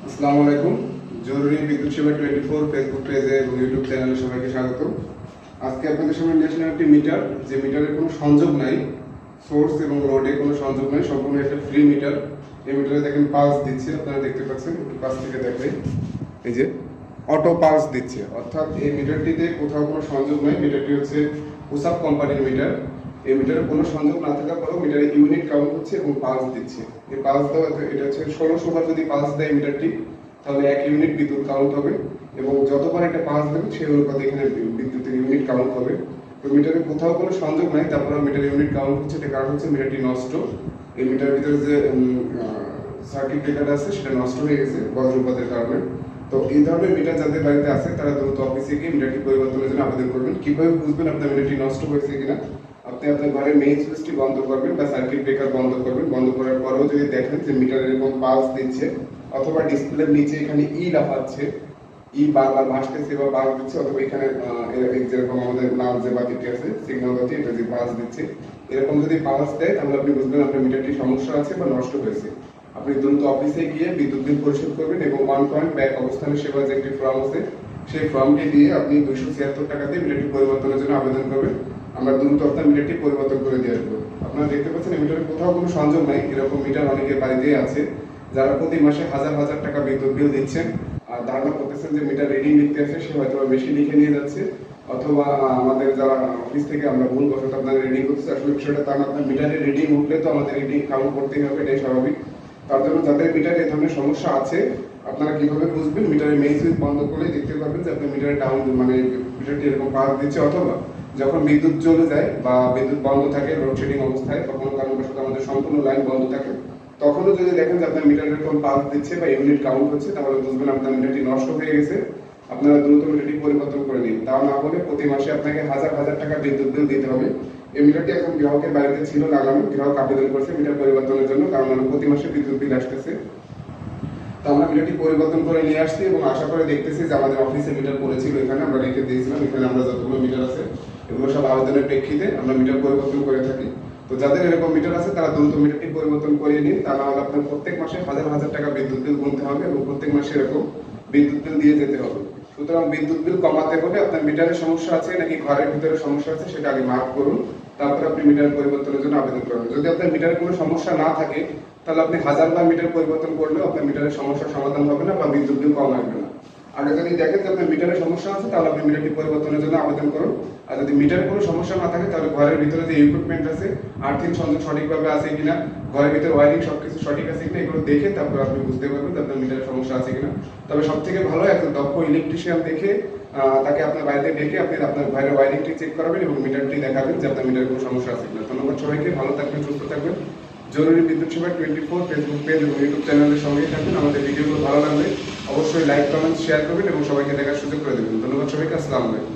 আসসালামু আলাইকুম। জরুরি বিদ্যুৎ সেবা 24 ফেসবুক পেজে এবং ইউটিউব চ্যানেলে সবাইকে স্বাগত। আজকে আপনাদের সামনে নিয়ে আসলাম একটি মিটার, যে মিটারের কোনো সংযোগ নাই, সোর্স এবং লোডে কোনো সংযোগ নাই, সম্পূর্ণ একটা ফ্রি মিটার। এই মিটারে দেখেন পালস দিচ্ছে, আপনারা দেখতে পাচ্ছেন, একটু কাছ থেকে দেখবেন, এই যে অটো পালস দিচ্ছে, অর্থাৎ এই মিটারটিতে কোথাও কোনো সংযোগ নাই। মিটারটি হচ্ছে উসাপ কোম্পানির মিটার। এই মিটারে কোনো সংযোগ না থাকার পরেও মিটারে ইউনিট কাউন্ট হচ্ছে এবং পালস দিচ্ছে। এই পালস দেওয়া, এটা হচ্ছে 1600 বার যদি পালস দেয় মিটারটি, তাহলে 1 ইউনিট বিদ্যুৎ কাউন্ট হবে, এবং যতবার একটা পালস দেবে সেই অনুপাতে এখানে বিদ্যুতের ইউনিট কাউন্ট হবে। তো মিটারে কোথাও কোনো সংযোগ নাই, তারপরে মিটারের ইউনিট কাউন্ট হচ্ছে, এটার কারণ হচ্ছে মিটারটি নষ্ট। এই মিটারের ভিতরে যে সার্কিট ব্রেকার আছে সেটা নষ্ট হয়ে গেছে বজ্রপাতের কারণে। তো এই ধরনের মিটার যাদের বাড়িতে আছে তারা দ্রুত অফিসে গিয়ে মিটারটি পরিবর্তনের জন্য আবেদন করবেন। কিভাবে বুঝবেন আপনার মিটারটি নষ্ট হয়েছে কিনা? আপনি আপনার ঘরের মেইন সুইচটি বন্ধ করবেন বা সার্কিট ব্রেকার বন্ধ করবেন। বন্ধ করার পরেও যদি দেখেন যে মিটার এরকম পালস দিচ্ছে অথবা ডিসপ্লের নিচে এখানে লাফাচ্ছে, বারবার ভাসতেছে বা পালস দিচ্ছে, অথবা এখানে যেরকম আমাদের লাল যে বাতিটি আছে, সিগন্যাল বাতি, এটা যে পালস দিচ্ছে, এরকম যদি পালস দেয় তাহলে আপনি বুঝবেন আপনার মিটারটি সমস্যা আছে বা নষ্ট হয়েছে। আপনি দ্রুত অফিসে গিয়ে বিদ্যুৎ বিল পরিশোধ করবেন এবং 1 পয়েন্ট ব্যাক অবস্থানের সেবা যে একটি ফর্ম আছে, সেই ফর্মটি দিয়ে আপনি 276 টাকা দিয়ে মিটারটি পরিবর্তনের জন্য আবেদন করবেন। আমরা দ্রুত আপনার মিটারটি পরিবর্তন করে দিয়ে আসবো। আপনারা দেখতে পাচ্ছেন এই মিটারে কোথাও কোনো সংযোগ নাই। এরকম মিটার অনেকের বাড়িতেই আছে, যারা প্রতি মাসে হাজার হাজার টাকা বিদ্যুৎ বিল দিচ্ছেন আর ধারণা করতেছেন যে মিটার রিডিং লিখতে আছে, সে হয়তো বেশি লিখে নিয়ে যাচ্ছে, অথবা আমাদের যারা অফিস থেকে আমরা ভুলবশত আপনাদের রিডিং করতেছি। আসলে বিষয়টা তা না, আপনার মিটারের রিডিং উঠলে তো আমাদের রিডিং কাউন্ট করতেই হবে, এটাই স্বাভাবিক। তার জন্য যাদের মিটারে এই ধরনের সমস্যা আছে, আপনারা কিভাবে বুঝবেন? মিটারের মেইন সুইচ বন্ধ করলে দেখতে পাবেন যে আপনার মিটারে ডাউন, মানে মিটারটি এরকম পাওয়ার দিচ্ছে, অথবা যখন বিদ্যুৎ চলে যায় বা বিদ্যুৎ বন্ধ থাকে লোডশেডিং অবস্থায়, কখনো কারণবশত আমাদের সম্পূর্ণ লাইন বন্ধ থাকে, তখনও যদি দেখেন যে আপনার মিটার এরকম পালস দিচ্ছে বা ইউনিট কাউন্ট হচ্ছে, তাহলে বুঝবেন আপনার মিটারটি নষ্ট হয়ে গেছে। আপনারা দ্রুত মিটারটি পরিবর্তন করে নিন। তাও না হলে প্রতি মাসে আপনাকে হাজার হাজার টাকা বিদ্যুৎ বিল দিতে হবে। এই মিটারটি এখন গ্রাহকের বাড়িতে ছিল লাগানো, গ্রাহক আবেদন করছে মিটার পরিবর্তনের জন্য, কারণ প্রতি মাসে বিদ্যুৎ বিল আসতেছে। তো আমরা মিটারটি পরিবর্তন করে নিয়ে আসছি এবং আশা করে দেখতেছি যে আমাদের অফিসে মিটার পড়েছিল, এখানে আমরা রেখে দিয়েছিলাম। এখানে আমরা যতগুলো মিটার আছে এগুলো সব আবেদনের প্রেক্ষিতে আমরা মিটার পরিবর্তন করে থাকি। তো যাদের এরকম মিটার আছে তারা দ্রুত মিটারটি পরিবর্তন করিয়ে নিন, তা না হলে আপনার প্রত্যেক মাসে হাজার হাজার টাকা বিদ্যুৎ বিল গুনতে হবে এবং প্রত্যেক মাসে এরকম বিদ্যুৎ বিল দিয়ে যেতে হবে। সুতরাং বিদ্যুৎ বিল কমাতে হলে আপনার মিটারের সমস্যা আছে নাকি ঘরের ভিতরে সমস্যা আছে সেটা আগে মার্ক করুন, তারপর আপনি মিটার পরিবর্তনের জন্য আবেদন করবেন। যদি আপনার মিটারে কোনো সমস্যা না থাকে তাহলে আপনি হাজারবার মিটার পরিবর্তন করলেও আপনার মিটারের সমস্যার সমাধান হবে না বা বিদ্যুৎ বিল কম আসবে না। আগে যদি দেখেন যে আপনার মিটারের সমস্যা আছে তাহলে আপনি মিটারটি পরিবর্তনের জন্য আবেদন করুন। আর যদি মিটারে কোনো সমস্যা না থাকে তাহলে ঘরের ভিতরে যে ইকুইপমেন্ট আছে, আর্থিং সংযোগ সঠিকভাবে আছে কিনা, ঘরের ভিতরে ওয়ারিং সবকিছু সঠিক আছে কিনা, এগুলো দেখে তারপর আপনি বুঝতে পারবেন যে আপনার মিটারের সমস্যা আছে কিনা। তবে সব থেকে ভালো একজন দক্ষ ইলেকট্রিশিয়ান দেখে তাকে আপনার বাড়িতে ডেকে আপনি আপনার ঘরের ওয়ারিংটি চেক করাবেন এবং মিটারটি দেখাবেন যে আপনার মিটারে কোনো সমস্যা আছে কিনা। ধন্যবাদ সবাইকে, ভালো থাকবেন, সুস্থ থাকবেন। জরুরি বিদ্যুৎ সেবা 24 ফেসবুক পেজ এবং ইউটিউব চ্যানেলের সঙ্গেই থাকবেন। আমাদের ভিডিওগুলো ভালো লাগলে অবশ্যই লাইক, কমেন্ট, শেয়ার করবেন এবং সবাইকে দেখার সুযোগ করে দেবেন। ধন্যবাদ সবাইকে, আসসালামু আলাইকুম।